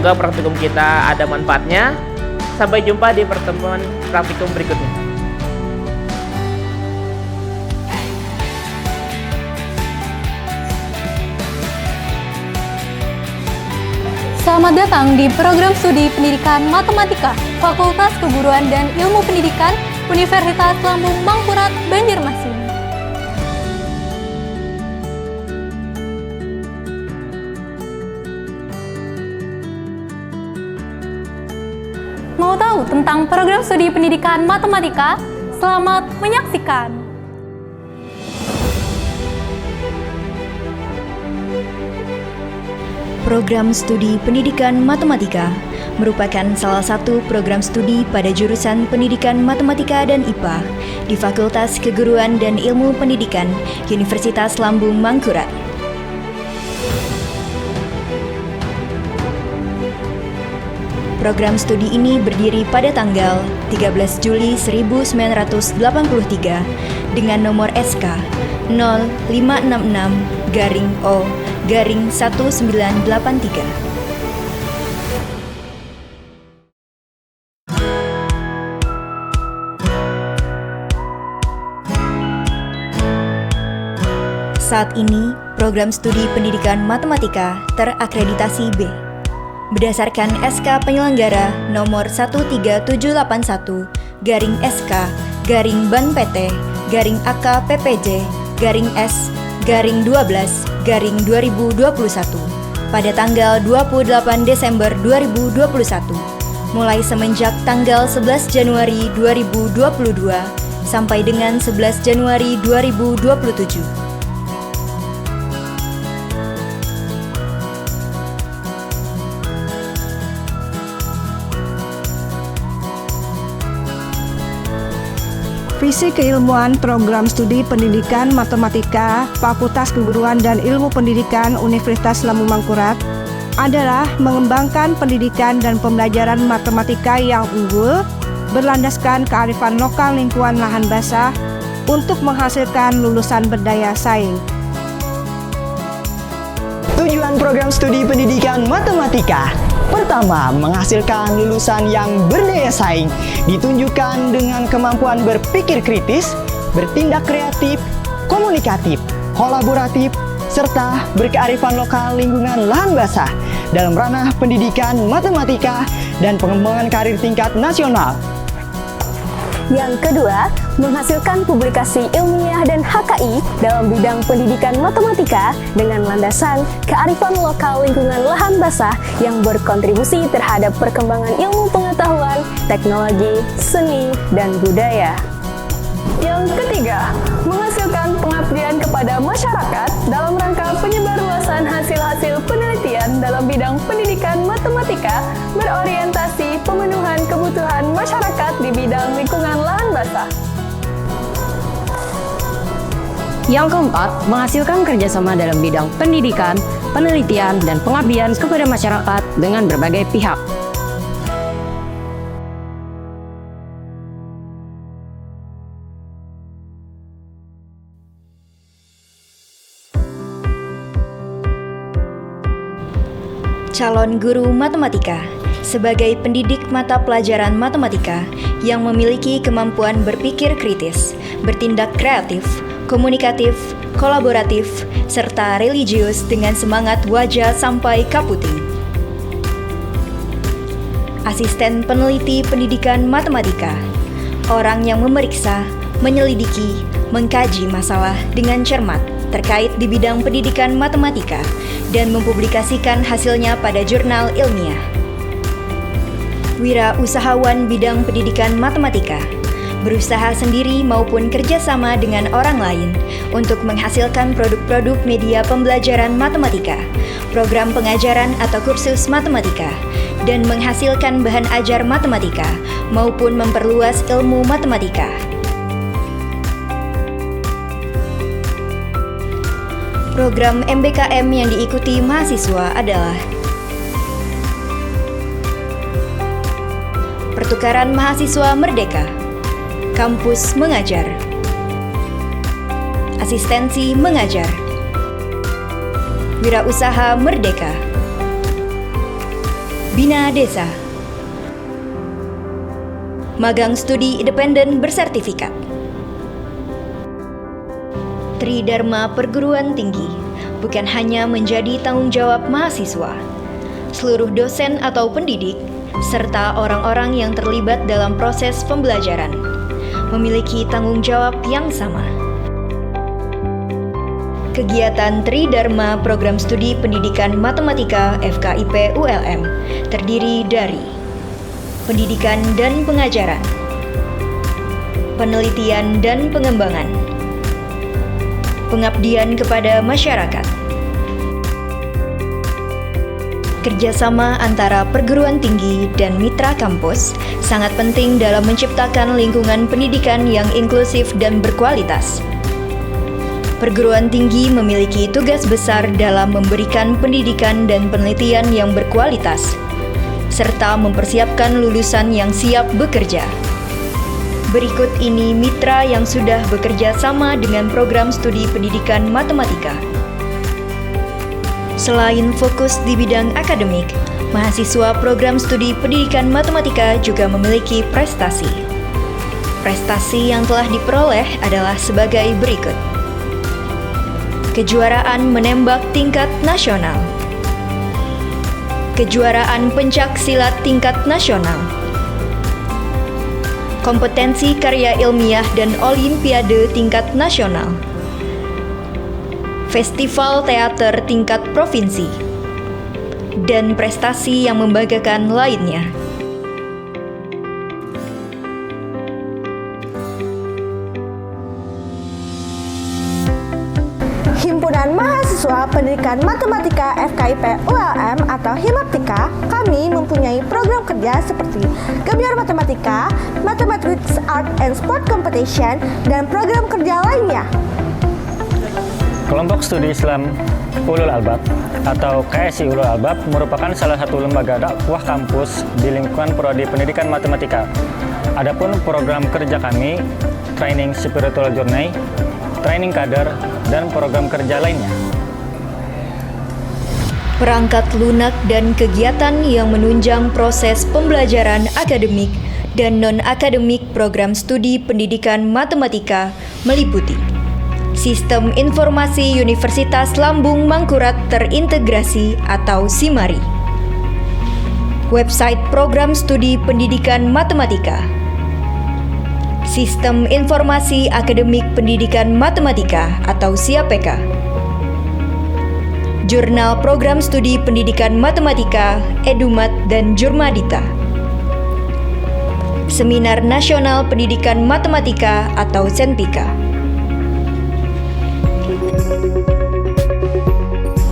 Semoga praktikum kita ada manfaatnya. Sampai jumpa di pertemuan praktikum berikutnya. Selamat datang di program studi pendidikan matematika Fakultas Keguruan dan Ilmu Pendidikan Universitas Lambung Mangkurat, Banjarmasin. Mau tahu tentang program studi pendidikan matematika? Selamat menyaksikan! Program Studi Pendidikan Matematika merupakan salah satu program studi pada jurusan Pendidikan Matematika dan IPA di Fakultas Keguruan dan Ilmu Pendidikan Universitas Lambung Mangkurat. Program studi ini berdiri pada tanggal 13 Juli 1983 dengan nomor SK 0566-O-1983. Saat ini, program studi pendidikan matematika terakreditasi B. Berdasarkan SK penyelenggara nomor 13781-SK-BAN-PT-S-12-12/2021 pada tanggal 28 Desember 2021 mulai semenjak tanggal 11 Januari 2022 sampai dengan 11 Januari 2027. Visi keilmuan program studi pendidikan matematika Fakultas Keguruan dan Ilmu Pendidikan Universitas Lambung Mangkurat adalah mengembangkan pendidikan dan pembelajaran matematika yang unggul berlandaskan kearifan lokal lingkungan lahan basah untuk menghasilkan lulusan berdaya saing. Tujuan program studi pendidikan matematika: pertama, menghasilkan lulusan yang berdaya saing, ditunjukkan dengan kemampuan berpikir kritis, bertindak kreatif, komunikatif, kolaboratif, serta berkearifan lokal lingkungan lahan basah dalam ranah pendidikan matematika dan pengembangan karir tingkat nasional. Yang kedua, menghasilkan publikasi ilmiah dan HKI dalam bidang pendidikan matematika dengan landasan kearifan lokal lingkungan lahan basah yang berkontribusi terhadap perkembangan ilmu pengetahuan, teknologi, seni, dan budaya. Yang ketiga, menghasilkan pengabdian kepada masyarakat dalam rangka penyebarluasan hasil-hasil penelitian dalam bidang pendidikan matematika berorientasi pemenuhan kebutuhan masyarakat di bidang lingkungan lahan basah. Yang keempat, menghasilkan kerjasama dalam bidang pendidikan, penelitian, dan pengabdian kepada masyarakat dengan berbagai pihak. Calon guru matematika sebagai pendidik mata pelajaran matematika yang memiliki kemampuan berpikir kritis, bertindak kreatif, komunikatif, kolaboratif, serta religius dengan semangat wajah sampai kaputing. Asisten peneliti pendidikan matematika, orang yang memeriksa, menyelidiki, mengkaji masalah dengan cermat terkait di bidang pendidikan matematika dan mempublikasikan hasilnya pada jurnal ilmiah. Wira usahawan bidang pendidikan matematika, berusaha sendiri maupun kerjasama dengan orang lain untuk menghasilkan produk-produk media pembelajaran matematika, program pengajaran atau kursus matematika, dan menghasilkan bahan ajar matematika maupun memperluas ilmu matematika. Program MBKM yang diikuti mahasiswa adalah Pertukaran Mahasiswa Merdeka, Kampus Mengajar, Asistensi Mengajar, Wirausaha Merdeka, Bina Desa. Magang studi independen bersertifikat. Tridharma Perguruan Tinggi bukan hanya menjadi tanggung jawab mahasiswa, seluruh dosen atau pendidik, serta orang-orang yang terlibat dalam proses pembelajaran memiliki tanggung jawab yang sama. Kegiatan Tridharma Program Studi Pendidikan Matematika FKIP ULM terdiri dari pendidikan dan pengajaran, penelitian dan pengembangan, pengabdian kepada masyarakat. Kerjasama antara perguruan tinggi dan mitra kampus sangat penting dalam menciptakan lingkungan pendidikan yang inklusif dan berkualitas. Perguruan tinggi memiliki tugas besar dalam memberikan pendidikan dan penelitian yang berkualitas, serta mempersiapkan lulusan yang siap bekerja. Berikut ini mitra yang sudah bekerja sama dengan program studi pendidikan matematika. Selain fokus di bidang akademik, mahasiswa program studi pendidikan matematika juga memiliki prestasi. Prestasi yang telah diperoleh adalah sebagai berikut. Kejuaraan menembak tingkat nasional, kejuaraan pencak silat tingkat nasional, kompetensi karya ilmiah dan olimpiade tingkat nasional, festival teater tingkat provinsi, dan prestasi yang membanggakan lainnya. Himpunan Mahasiswa Pendidikan Matematika FKIP ULM atau Himaptika, kami mempunyai program kerja seperti Gebiar Matematika, Mathematics Art and Sport Competition, dan program kerja lainnya. Kelompok Studi Islam Ulul Albab atau KSI Ulul Albab merupakan salah satu lembaga dakwah kampus di lingkungan Prodi Pendidikan Matematika. Adapun program kerja kami, Training Spiritual Journey, Training Kader, dan program kerja lainnya. Perangkat lunak dan kegiatan yang menunjang proses pembelajaran akademik dan non-akademik program studi pendidikan matematika meliputi Sistem Informasi Universitas Lambung Mangkurat Terintegrasi atau SIMARI, website program studi pendidikan matematika, Sistem Informasi Akademik Pendidikan Matematika atau SIAPK, Jurnal Program Studi Pendidikan Matematika, Edumat dan Jurmadita, Seminar Nasional Pendidikan Matematika atau SENPIKA,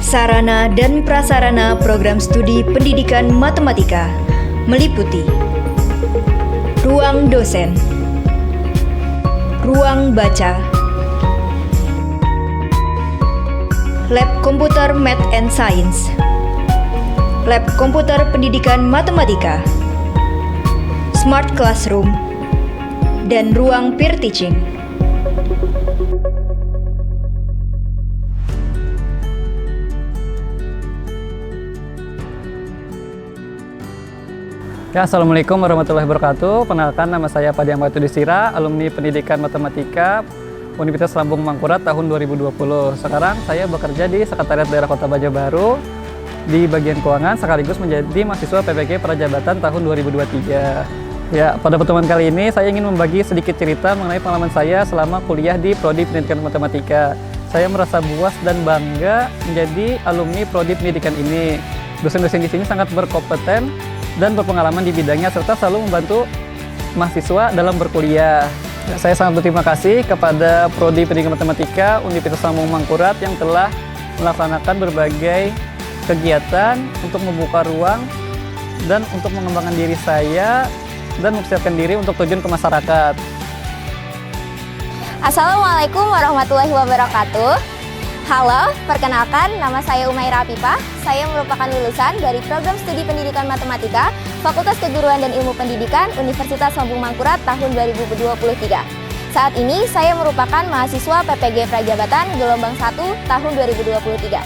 sarana dan prasarana program studi pendidikan matematika meliputi ruang dosen, ruang baca, lab komputer Math and Science, lab komputer pendidikan matematika, smart classroom, dan ruang peer teaching. Ya, Assalamualaikum warahmatullahi wabarakatuh. Perkenalkan, nama saya Padiang Batu Disira, alumni Pendidikan Matematika Universitas Lambung Mangkurat tahun 2020. Sekarang saya bekerja di Sekretariat Daerah Kota Banjarbaru di bagian keuangan sekaligus menjadi mahasiswa PPG Prajabatan tahun 2023. Ya, pada pertemuan kali ini saya ingin membagi sedikit cerita mengenai pengalaman saya selama kuliah di Prodi Pendidikan Matematika. Saya merasa puas dan bangga menjadi alumni Prodi Pendidikan ini. Dosen-dosen di sini sangat berkompeten dan berpengalaman di bidangnya serta selalu membantu mahasiswa dalam berkuliah. Saya sangat berterima kasih kepada Prodi Pendidikan Matematika Universitas Lambung Mangkurat yang telah melaksanakan berbagai kegiatan untuk membuka ruang dan untuk mengembangkan diri saya dan mempersiapkan diri untuk terjun ke masyarakat. Assalamualaikum warahmatullahi wabarakatuh. Halo, perkenalkan nama saya Umaira Apifah. Saya merupakan lulusan dari Program Studi Pendidikan Matematika Fakultas Keguruan dan Ilmu Pendidikan Universitas Lambung Mangkurat tahun 2023. Saat ini saya merupakan mahasiswa PPG Prajabatan gelombang 1 tahun 2023.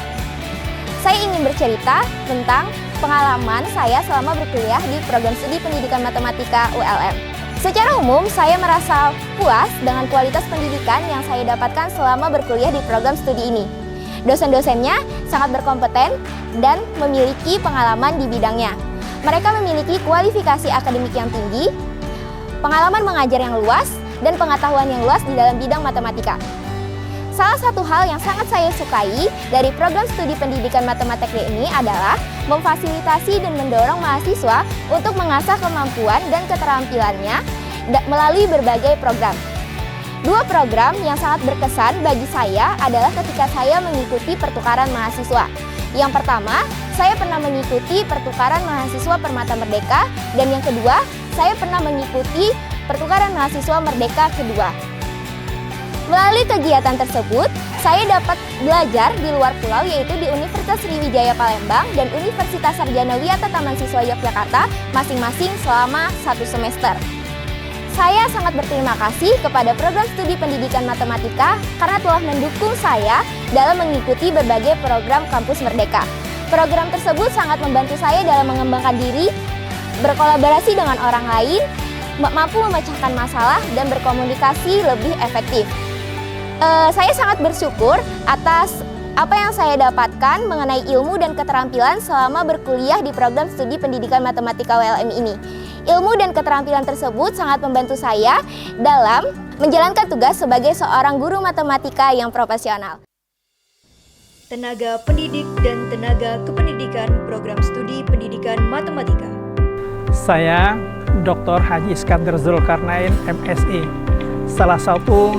Saya ingin bercerita tentang pengalaman saya selama berkuliah di program studi pendidikan matematika ULM. Secara umum, saya merasa puas dengan kualitas pendidikan yang saya dapatkan selama berkuliah di program studi ini. Dosen-dosennya sangat berkompeten dan memiliki pengalaman di bidangnya. Mereka memiliki kualifikasi akademik yang tinggi, pengalaman mengajar yang luas, dan pengetahuan yang luas di dalam bidang matematika. Salah satu hal yang sangat saya sukai dari program studi pendidikan matematika ini adalah memfasilitasi dan mendorong mahasiswa untuk mengasah kemampuan dan keterampilannya melalui berbagai program. Dua program yang sangat berkesan bagi saya adalah ketika saya mengikuti pertukaran mahasiswa. Yang pertama, saya pernah mengikuti pertukaran mahasiswa Permata Merdeka, dan yang kedua, saya pernah mengikuti pertukaran mahasiswa Merdeka kedua. Melalui kegiatan tersebut, saya dapat belajar di luar pulau, yaitu di Universitas Sriwijaya Palembang dan Universitas Sarjana Wiyata Taman Siswa Yogyakarta masing-masing selama 1 semester. Saya sangat berterima kasih kepada program studi pendidikan matematika karena telah mendukung saya dalam mengikuti berbagai program Kampus Merdeka. Program tersebut sangat membantu saya dalam mengembangkan diri, berkolaborasi dengan orang lain, mampu memecahkan masalah, dan berkomunikasi lebih efektif. Saya sangat bersyukur atas apa yang saya dapatkan mengenai ilmu dan keterampilan selama berkuliah di program studi pendidikan matematika ULM ini. Ilmu dan keterampilan tersebut sangat membantu saya dalam menjalankan tugas sebagai seorang guru matematika yang profesional. Tenaga pendidik dan tenaga kependidikan program studi pendidikan matematika. Saya Dr. Haji Iskandar Zulkarnain, MSI, salah satu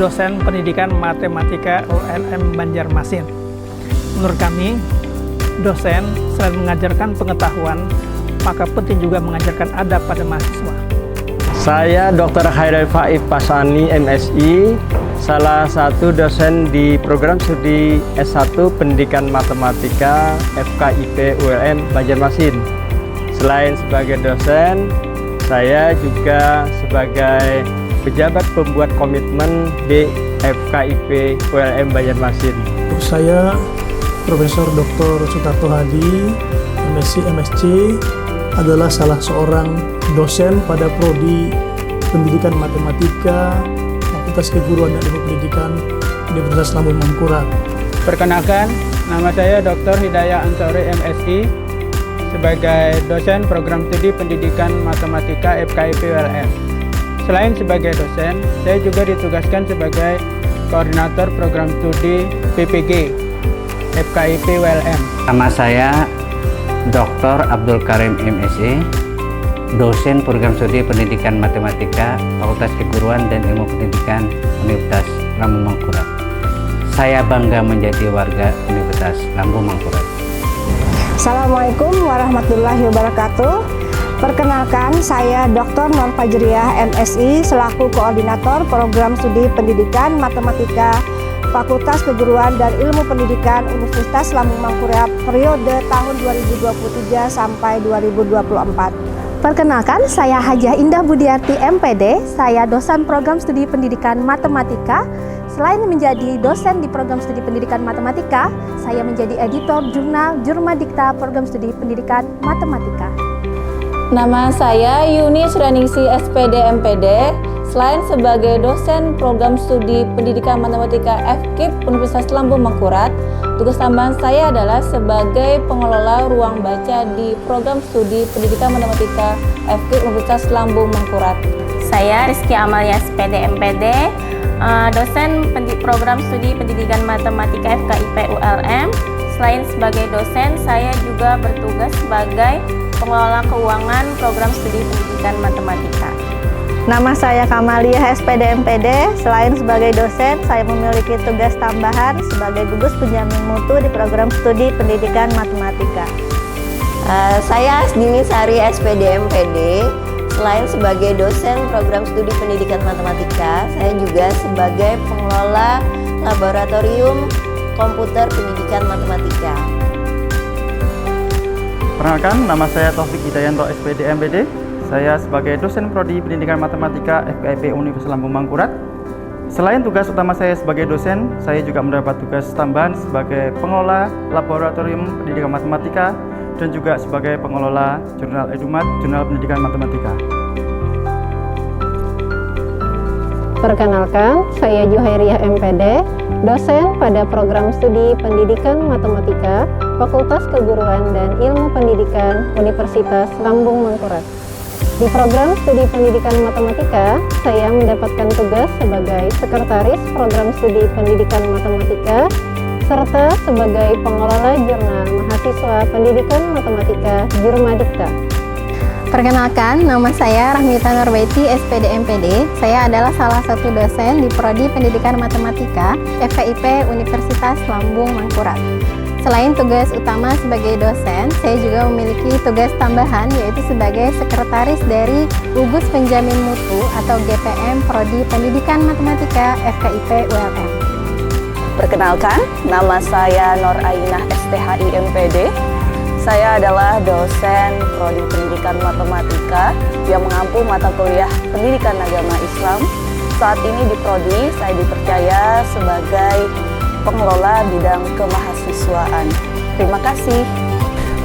dosen pendidikan matematika ULM Banjarmasin. Menurut kami, dosen selain mengajarkan pengetahuan, maka penting juga mengajarkan adab pada mahasiswa. Saya Dr. Hairil Faif Pasani, MSI, salah satu dosen di program studi S1 Pendidikan Matematika FKIP ULM Banjarmasin. Selain sebagai dosen, saya juga sebagai pejabat pembuat komitmen di FKIP ULM Banjarmasin. Saya Profesor Dr. Sutarto Hadi, MSc, MSc, adalah salah seorang dosen pada Prodi Pendidikan Matematika Fakultas Keguruan dan Ilmu Pendidikan Universitas Lambung Mangkurat. Perkenalkan, nama saya Dr. Hidayah Ansori, MSI, sebagai dosen program studi pendidikan matematika FKIP ULM. Selain sebagai dosen, saya juga ditugaskan sebagai koordinator program studi PPG FKIP ULM. Nama saya Dr. Abdul Karim, MSc, dosen program studi pendidikan matematika Fakultas Keguruan dan Ilmu Pendidikan Universitas Lambung Mangkurat. Saya bangga menjadi warga Universitas Lambung Mangkurat. Assalamualaikum warahmatullahi wabarakatuh. Perkenalkan, saya Dr. Nur Fajriyah, MSI, selaku Koordinator Program Studi Pendidikan Matematika Fakultas Keguruan dan Ilmu Pendidikan Universitas Lambung Mangkurat periode tahun 2023 sampai 2024. Perkenalkan, saya Hajah Indah Budiarti, MPD, saya dosen Program Studi Pendidikan Matematika. Selain menjadi dosen di Program Studi Pendidikan Matematika, saya menjadi editor jurnal Jurmadikta Program Studi Pendidikan Matematika. Nama saya Yuni Suraningsi, SPD, MPD. Selain sebagai dosen Program Studi Pendidikan Matematika FKIP Universitas Lambung Mangkurat, tugas tambahan saya adalah sebagai pengelola ruang baca di Program Studi Pendidikan Matematika FKIP Universitas Lambung Mangkurat. Saya Rizky Amalia, SPD, MPD, dosen Program Studi Pendidikan Matematika FKIP ULM. Selain sebagai dosen, saya juga bertugas sebagai pengelola keuangan Program Studi Pendidikan Matematika. Nama saya Kamaliah, SPD, MPD. Selain sebagai dosen, saya memiliki tugas tambahan sebagai gugus penjamin mutu di Program Studi Pendidikan Matematika. Saya Asdini Sari, SPD, MPD. Selain sebagai dosen Program Studi Pendidikan Matematika, saya juga sebagai pengelola Laboratorium Komputer Pendidikan Matematika. Perkenalkan, nama saya Taufik Hidayanto, SPD, MPD. Saya sebagai dosen Prodi Pendidikan Matematika FKIP Universitas Lambung Mangkurat. Selain tugas utama saya sebagai dosen, saya juga mendapat tugas tambahan sebagai pengelola Laboratorium Pendidikan Matematika dan juga sebagai pengelola Jurnal Edumat, Jurnal Pendidikan Matematika. Perkenalkan, saya Juhairiah MPD, dosen pada program studi Pendidikan Matematika, Fakultas Keguruan dan Ilmu Pendidikan Universitas Lambung Mangkurat. Di program studi Pendidikan Matematika, saya mendapatkan tugas sebagai Sekretaris Program Studi Pendidikan Matematika, serta sebagai pengelola Jurnal Mahasiswa Pendidikan Matematika Jurmadikta. Perkenalkan, nama saya Rahmita Norbaiti, SPD MPD. Saya adalah salah satu dosen di Prodi Pendidikan Matematika FKIP Universitas Lambung Mangkurat. Selain tugas utama sebagai dosen, saya juga memiliki tugas tambahan yaitu sebagai sekretaris dari Gugus Penjamin Mutu atau GPM Prodi Pendidikan Matematika FKIP ULM. Perkenalkan, nama saya Nur Ainah STHI MPD. Saya adalah dosen Prodi Pendidikan Matematika yang mengampu mata kuliah Pendidikan Agama Islam. Saat ini di Prodi, saya dipercaya sebagai pengelola bidang kemahasiswaan. Terima kasih.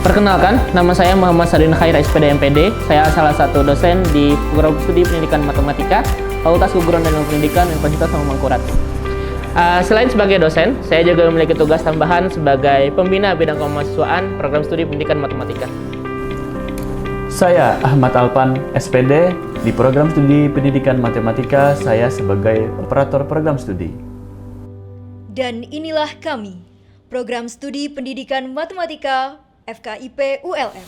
Perkenalkan, nama saya Muhammad Sadin Khair SPD MPD. Saya salah satu dosen di program studi Pendidikan Matematika, Fakultas Keguruan dan Ilmu Pendidikan Universitas Lambung Mangkurat. Selain sebagai dosen, saya juga memiliki tugas tambahan sebagai pembina bidang kemahasiswaan program studi Pendidikan Matematika. Saya Ahmad Alpan, SPD. Di program studi Pendidikan Matematika, saya sebagai operator program studi. Dan inilah kami, Program Studi Pendidikan Matematika FKIP ULM.